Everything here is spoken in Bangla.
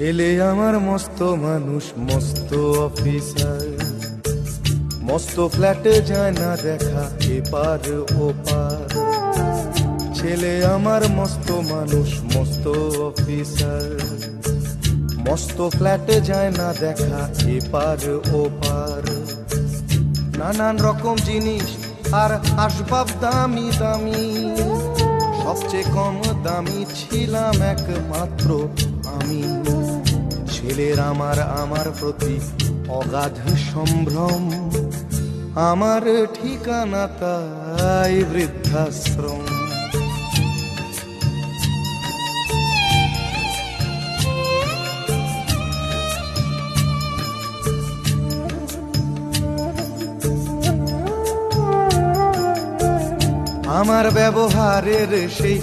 ছেলে আমার মস্ত মানুষ, মস্ত অফিসার, মস্ত ফ্ল্যাটে যায় না দেখা এপার ওপার। ছেলে আমার মস্ত মানুষ, মস্ত অফিসার, মস্ত ফ্ল্যাটে যায় না দেখা এপার ওপার। নানান রকম জিনিস আর আসবাব দামি দামি, সবচেয়ে কম দামি ছিলাম একমাত্র আমি। ছেলের আমার প্রতি অগাধ সম্ভ্রম, আমার ঠিকানা তাই বৃদ্ধাশ্রম। আমার ব্যবহারের সেই